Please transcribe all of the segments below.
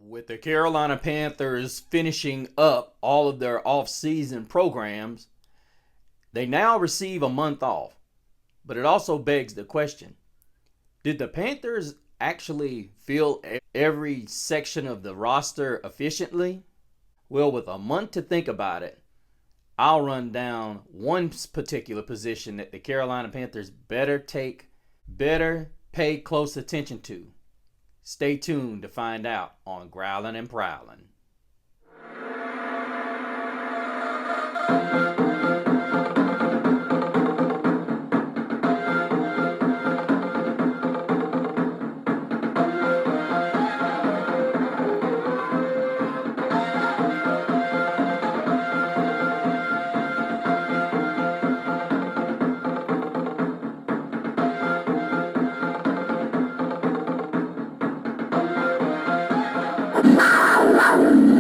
With the Carolina Panthers finishing up all of their off-season programs, they now receive a month off. But it also begs the question, did the Panthers actually fill every section of the roster efficiently? Well, with a month to think about it, I'll run down one particular position that the Carolina Panthers better pay close attention to. Stay tuned to find out on Growlin' and Prowlin'.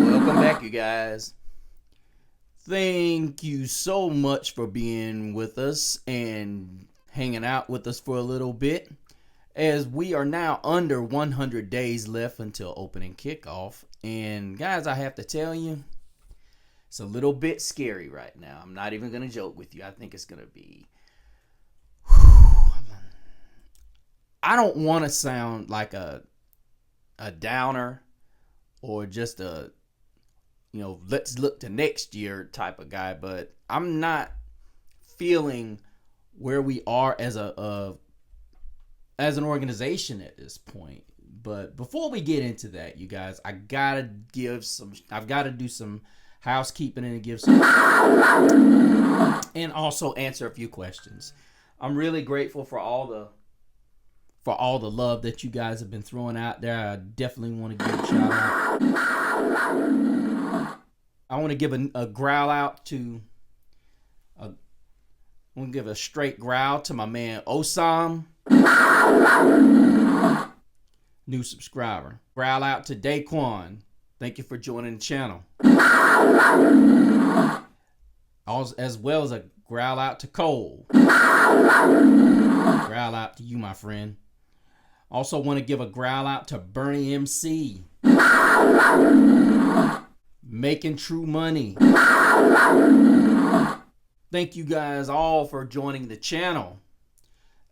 Welcome back, you guys. Thank you so much for being with us and hanging out with us for a little bit, as we are now under 100 days left until opening kickoff. And guys, I have to tell you, it's a little bit scary right now. I'm not even going to joke with you. I think it's going to be... I don't want to sound like a downer or just a, let's look to next year type of guy, but I'm not feeling where we are as an organization at this point. But before we get into that, you guys, I've got to do some housekeeping and give some, and also answer a few questions. I'm really grateful for all the love that you guys have been throwing out there. I definitely want to give a shout out. I want to give a growl out to, I want to give a straight growl to my man Osam, new subscriber. Growl out to Daquan. Thank you for joining the channel. As well as a growl out to Cole. Growl out to you, my friend. Also want to give a growl out to Bernie MC. Making true money. Thank you guys all for joining the channel.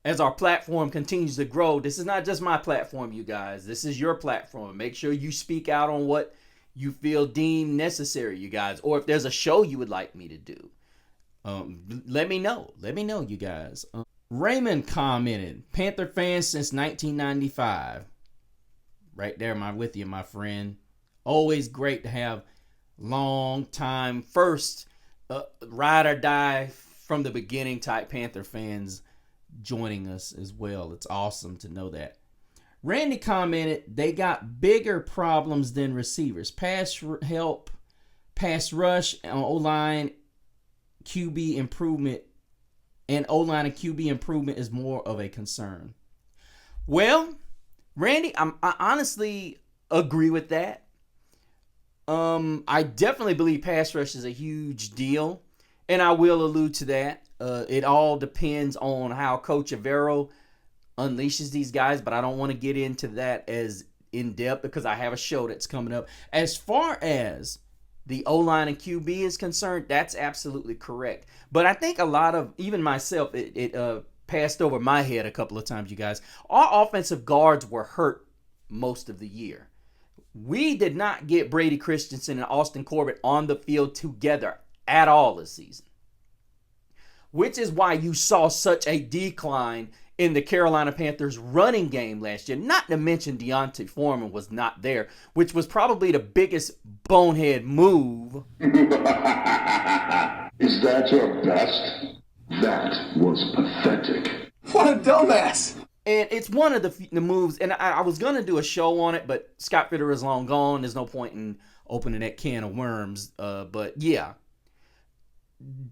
As our platform continues to grow, this is not just my platform, you guys. This is your platform. Make sure you speak out on what you feel deemed necessary, you guys. Or if there's a show you would like me to do, let me know. Let me know, you guys. Raymond commented, Panther fans since 1995. Right there, with you, my friend. Always great to have long time first ride or die from the beginning type Panther fans joining us as well. It's awesome to know that. Randy commented, they got bigger problems than receivers. Pass help, pass rush, O-line, QB improvement, and O-line and QB improvement is more of a concern. Well, Randy, I honestly agree with that. I definitely believe pass rush is a huge deal, and I will allude to that. It all depends on how Coach Avero unleashes these guys, but I don't want to get into that as in depth because I have a show that's coming up. As far as the O-line and QB is concerned, that's absolutely correct. But I think a lot of, even myself, it passed over my head a couple of times, you guys. Our offensive guards were hurt most of the year. We did not get Brady Christensen and Austin Corbett on the field together at all this season, which is why you saw such a decline in the Carolina Panthers running game last year. Not to mention Deontay Foreman was not there, which was probably the biggest bonehead move. Is that your best? That was pathetic. What a dumbass. And it's one of the moves, and I was going to do a show on it, but Scott Fitter is long gone. There's no point in opening that can of worms. But yeah,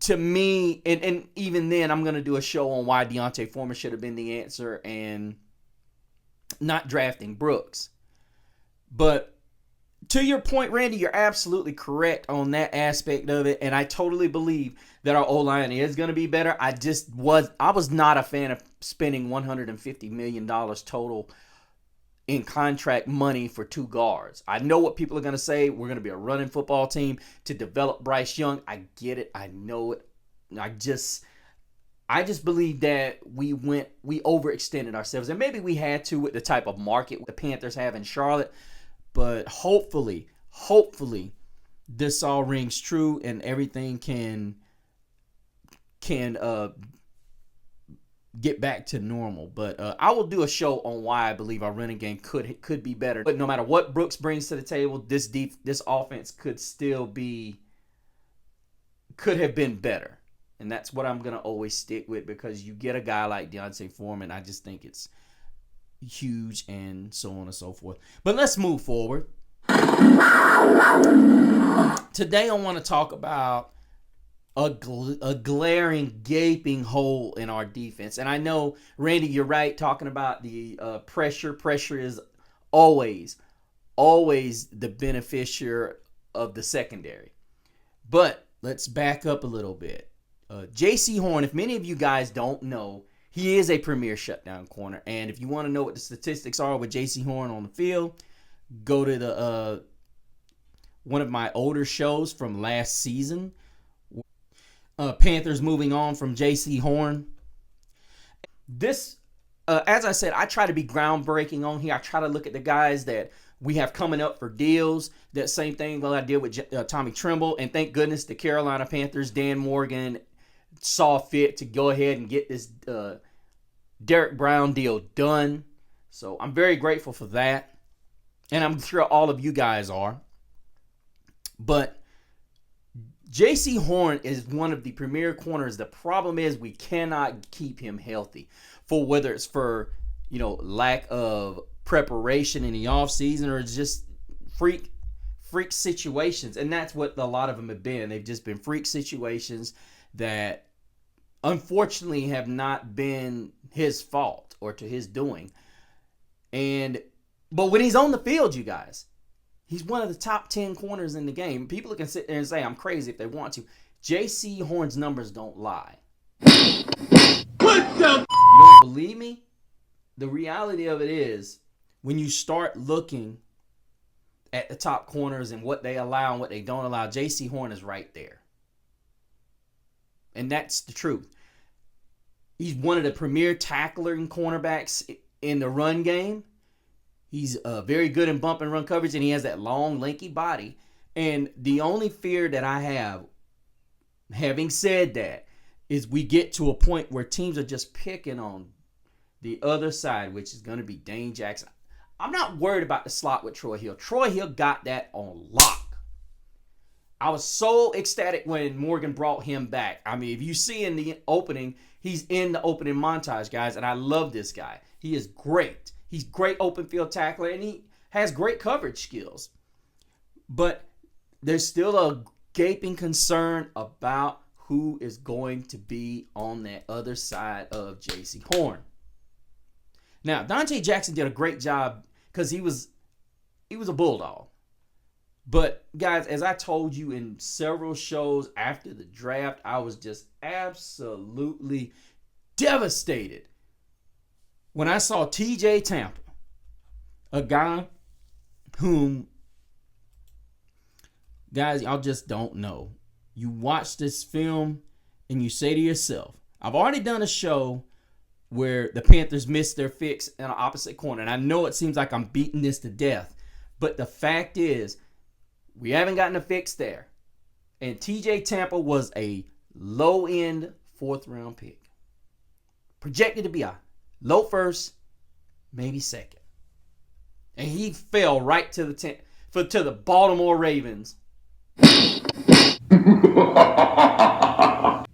to me, and even then, I'm going to do a show on why Deontay Foreman should have been the answer and not drafting Brooks. But to your point, Randy, you're absolutely correct on that aspect of it, and I totally believe that our O-line is going to be better. I was not a fan of spending $150 million total in contract money for 2 guards. I know what people are going to say. We're going to be a running football team to develop Bryce Young. I get it. I know it. I just believe that we overextended ourselves, and maybe we had to with the type of market the Panthers have in Charlotte. But hopefully, this all rings true and everything can get back to normal. But I will do a show on why I believe our running game could be better. But no matter what Brooks brings to the table, this offense could have been better. And that's what I'm going to always stick with, because you get a guy like D'Onta Foreman, I just think it's huge, and so on and so forth. But let's move forward. Today I want to talk about a glaring, gaping hole in our defense. And I know, Randy, you're right, talking about the pressure. Pressure is always the beneficiary of the secondary. But let's back up a little bit. J.C. Horn, if many of you guys don't know, he is a premier shutdown corner. And if you want to know what the statistics are with J.C. Horn on the field, go to the one of my older shows from last season. Panthers moving on from J.C. Horn. This, as I said, I try to be groundbreaking on here. I try to look at the guys that we have coming up for deals. That same thing that I did with Tommy Tremble. And thank goodness the Carolina Panthers, Dan Morgan, saw fit to go ahead and get this Derek Brown deal done. So I'm very grateful for that. And I'm sure all of you guys are. But J.C. Horn is one of the premier corners. The problem is we cannot keep him healthy, for whether it's for, lack of preparation in the offseason or just freak situations. And that's what a lot of them have been. They've just been freak situations that unfortunately have not been his fault or to his doing. But when he's on the field, you guys, he's one of the top 10 corners in the game. People can sit there and say I'm crazy if they want to. J.C. Horn's numbers don't lie. What the? You don't believe me? The reality of it is, when you start looking at the top corners and what they allow and what they don't allow, J.C. Horn is right there. And that's the truth. He's one of the premier tackling cornerbacks in the run game. He's very good in bump and run coverage, and he has that long, lanky body. And the only fear that I have, having said that, is we get to a point where teams are just picking on the other side, which is going to be Dane Jackson. I'm not worried about the slot with Troy Hill. Troy Hill got that on lock. I was so ecstatic when Morgan brought him back. I mean, if you see in the opening, he's in the opening montage, guys, and I love this guy. He is great. He's great open field tackler, and he has great coverage skills. But there's still a gaping concern about who is going to be on that other side of J.C. Horn. Now, Dante Jackson did a great job because he was a bulldog. But, guys, as I told you in several shows after the draft, I was just absolutely devastated when I saw T.J. Tampa, a guy whom, guys, y'all just don't know. You watch this film and you say to yourself, I've already done a show where the Panthers missed their fix in an opposite corner. And I know it seems like I'm beating this to death. But the fact is, we haven't gotten a fix there. And T.J. Tampa was a low-end 4th-round pick. Projected to be a low first, maybe second. And he fell right to the Baltimore Ravens.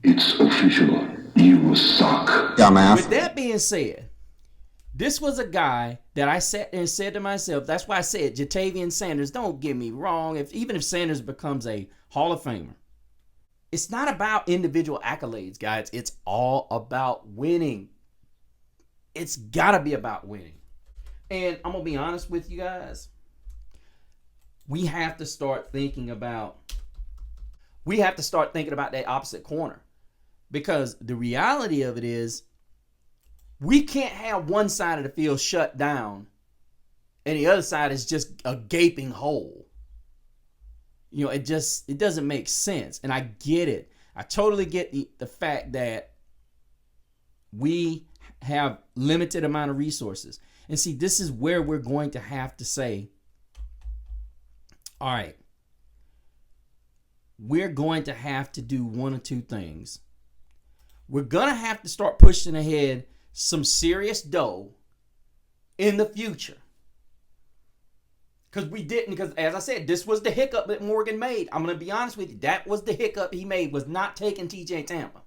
It's official. You suck. Dumbass. With that being said, this was a guy that I sat there and said to myself, that's why I said Jatavian Sanders, don't get me wrong, even if Sanders becomes a Hall of Famer, it's not about individual accolades, guys. It's all about winning. It's got to be about winning. And I'm going to be honest with you guys. We have to start thinking about that opposite corner. Because the reality of it is, we can't have one side of the field shut down and the other side is just a gaping hole. It doesn't make sense. And I get it. I totally get the fact that we have limited amount of resources. And see, this is where we're going to have to say, all right, we're going to have to do one or two things. We're going to have to start pushing ahead some serious dough in the future. Because as I said, this was the hiccup that Morgan made. I'm going to be honest with you. That was the hiccup he made, was not taking TJ Tampa.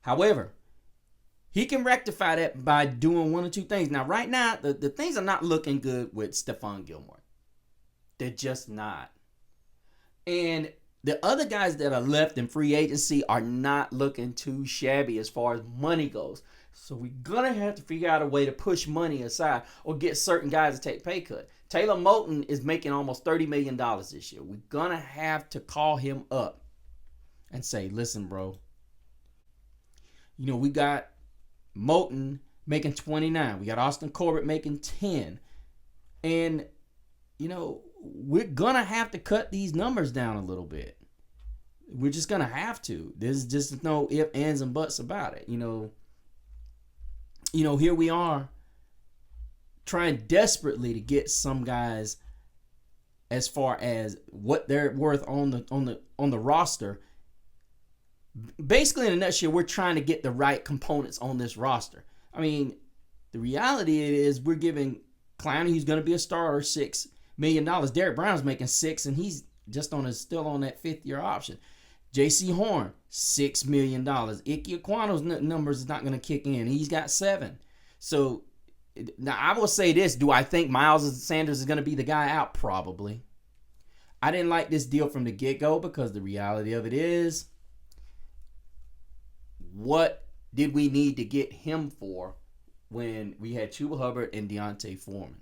However, he can rectify that by doing one or two things. Now, right now, the things are not looking good with Stephon Gilmore. They're just not. And the other guys that are left in free agency are not looking too shabby as far as money goes. So we're going to have to figure out a way to push money aside or get certain guys to take pay cut. Taylor Moton is making almost $30 million this year. We're going to have to call him up and say, listen, bro, we got Moton making 29. We got Austin Corbett making 10. And, we're going to have to cut these numbers down a little bit. We're just going to have to. There's just no ifs, ands, and buts about it. Here we are trying desperately to get some guys as far as what they're worth on the roster. Basically, in a nutshell, we're trying to get the right components on this roster. I mean, the reality is we're giving Clowney, who's going to be a starter, $6 million. Derek Brown's making $6 million, and he's just still on that fifth-year option. J.C. Horn, $6 million. Ike Ekwano's numbers is not going to kick in. He's got $7 million. So, now I will say this. Do I think Miles Sanders is going to be the guy out? Probably. I didn't like this deal from the get-go because the reality of it is, what did we need to get him for when we had Chuba Hubbard and Deontay Foreman?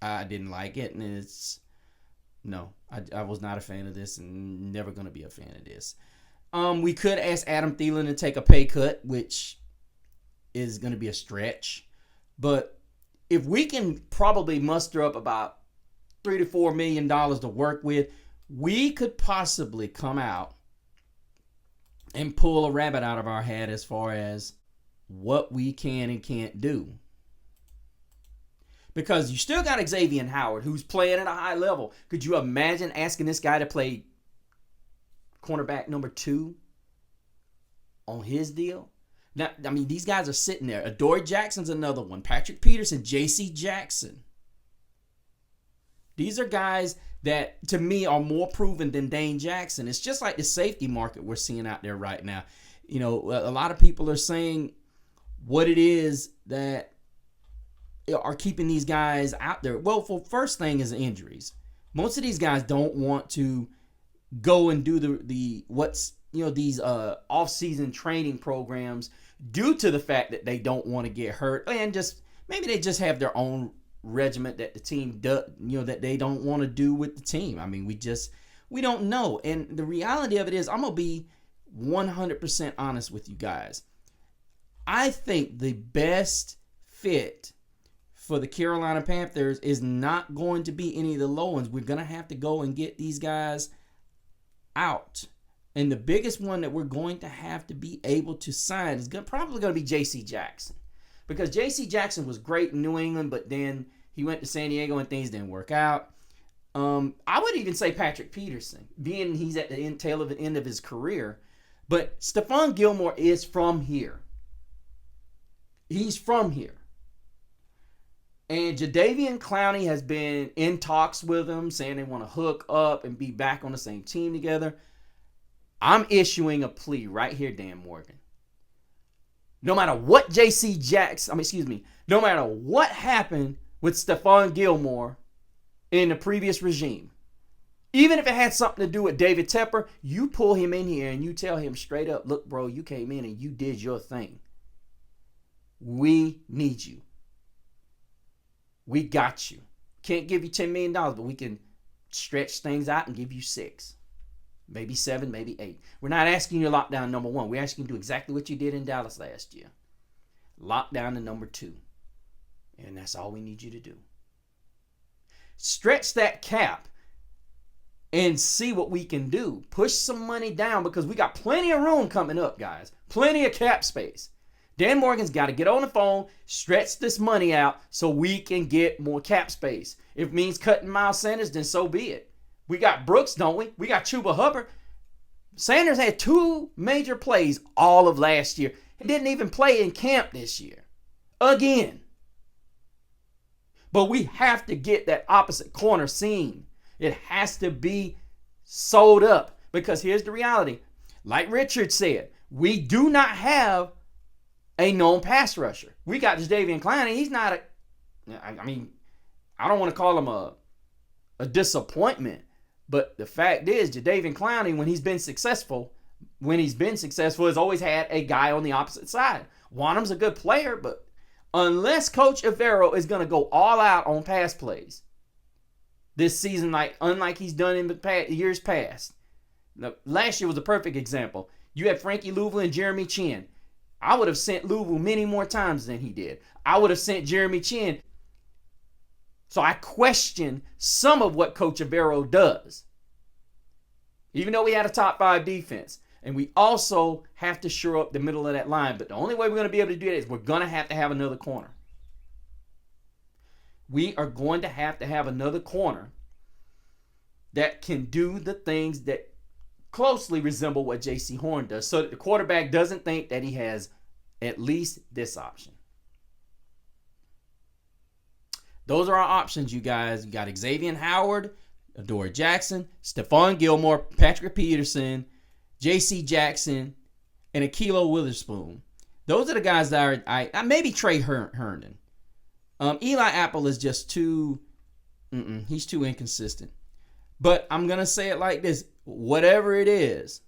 I didn't like it, and I was not a fan of this and never going to be a fan of this. We could ask Adam Thielen to take a pay cut, which is going to be a stretch. But if we can probably muster up about $3 to $4 million to work with, we could possibly come out and pull a rabbit out of our hat as far as what we can and can't do. Because you still got Xavier Howard, who's playing at a high level. Could you imagine asking this guy to play cornerback number 2 on his deal? Now, I mean, these guys are sitting there. Adoree Jackson's another one. Patrick Peterson, J.C. Jackson. These are guys that, to me, are more proven than Dane Jackson. It's just like the safety market we're seeing out there right now. A lot of people are saying what it is that are keeping these guys out there. Well, for first thing is injuries. Most of these guys don't want to go and do these off-season training programs due to the fact that they don't want to get hurt, and just maybe they just have their own regiment that the team does, that they don't want to do with the team. I mean, we don't know. And the reality of it is, I'm going to be 100% honest with you guys. I think the best fit for the Carolina Panthers is not going to be any of the low ones. We're going to have to go and get these guys out. And the biggest one that we're going to have to be able to sign is probably going to be J.C. Jackson. Because J.C. Jackson was great in New England, but then he went to San Diego and things didn't work out. I would even say Patrick Peterson, being he's at the tail of the end of his career. But Stephon Gilmore is from here. He's from here. And Jadeveon Clowney has been in talks with him, saying they want to hook up and be back on the same team together. I'm issuing a plea right here, Dan Morgan. No matter what no matter what happened with Stephon Gilmore in the previous regime, even if it had something to do with David Tepper, you pull him in here and you tell him straight up, look, bro, you came in and you did your thing. We need you. We got you. Can't give you $10 million, but we can stretch things out and give you 6. Maybe 7, maybe 8. We're not asking you to lock down number 1. We're asking you to do exactly what you did in Dallas last year. Lock down the number 2. And that's all we need you to do. Stretch that cap and see what we can do. Push some money down because we got plenty of room coming up, guys. Plenty of cap space. Dan Morgan's got to get on the phone, stretch this money out so we can get more cap space. If it means cutting Miles Sanders, then so be it. We got Brooks, don't we? We got Chuba Hubbard. Sanders had 2 major plays all of last year. He didn't even play in camp this year. Again. But we have to get that opposite corner seen. It has to be sold up. Because here's the reality. Like Richard said, we do not have a known pass rusher. We got Jadeveon Clowney. He's not I don't want to call him a disappointment. But the fact is, Jadeveon Clowney, when he's been successful, has always had a guy on the opposite side. Wanham's a good player, but unless Coach Evero is going to go all out on pass plays this season, unlike he's done in the years past. Now, last year was a perfect example. You had Frankie Louisville and Jeremy Chin. I would have sent Louisville many more times than he did. I would have sent Jeremy Chin. So I question some of what Coach Evero does. Even though we had a top 5 defense. And we also have to shore up the middle of that line. But the only way we're going to be able to do that is we're going to have another corner. We are going to have another corner that can do the things that closely resemble what J.C. Horn does. So that the quarterback doesn't think that he has at least this option. Those are our options, you guys. You got Xavier Howard, Adoree Jackson, Stephon Gilmore, Patrick Peterson, J.C. Jackson, and Akilo Witherspoon. Those are the guys that are, maybe Trey Herndon. Eli Apple is just he's too inconsistent. But I'm going to say it like this. Whatever it is,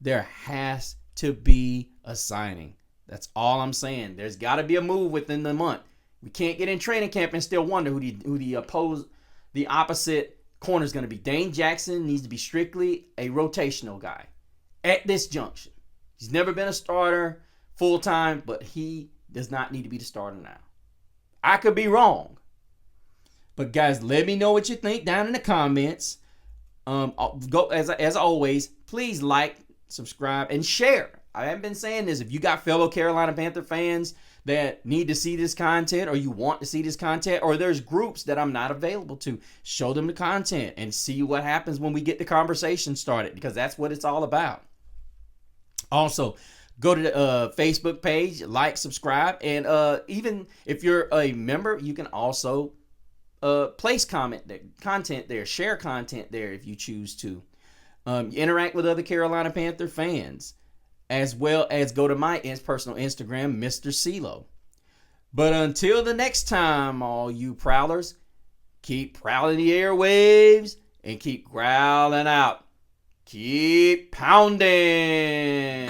there has to be a signing. That's all I'm saying. There's got to be a move within the month. We can't get in training camp and still wonder who the opposite corner is going to be. Dane Jackson needs to be strictly a rotational guy at this junction. He's never been a starter full-time, but he does not need to be the starter now. I could be wrong. But guys, let me know what you think down in the comments. Go as always, please like, subscribe, and share. I haven't been saying this. If you got fellow Carolina Panther fans that need to see this content, or you want to see this content, or there's groups that I'm not available to, show them the content and see what happens when we get the conversation started, because that's what it's all about. Also, go to the Facebook page, like, subscribe, and even if you're a member, you can also place content there, share content there if you choose to. Interact with other Carolina Panther fans, as well as go to my personal Instagram, Mr. CeeLo. But until the next time, all you prowlers, keep prowling the airwaves and keep growling out. Keep pounding.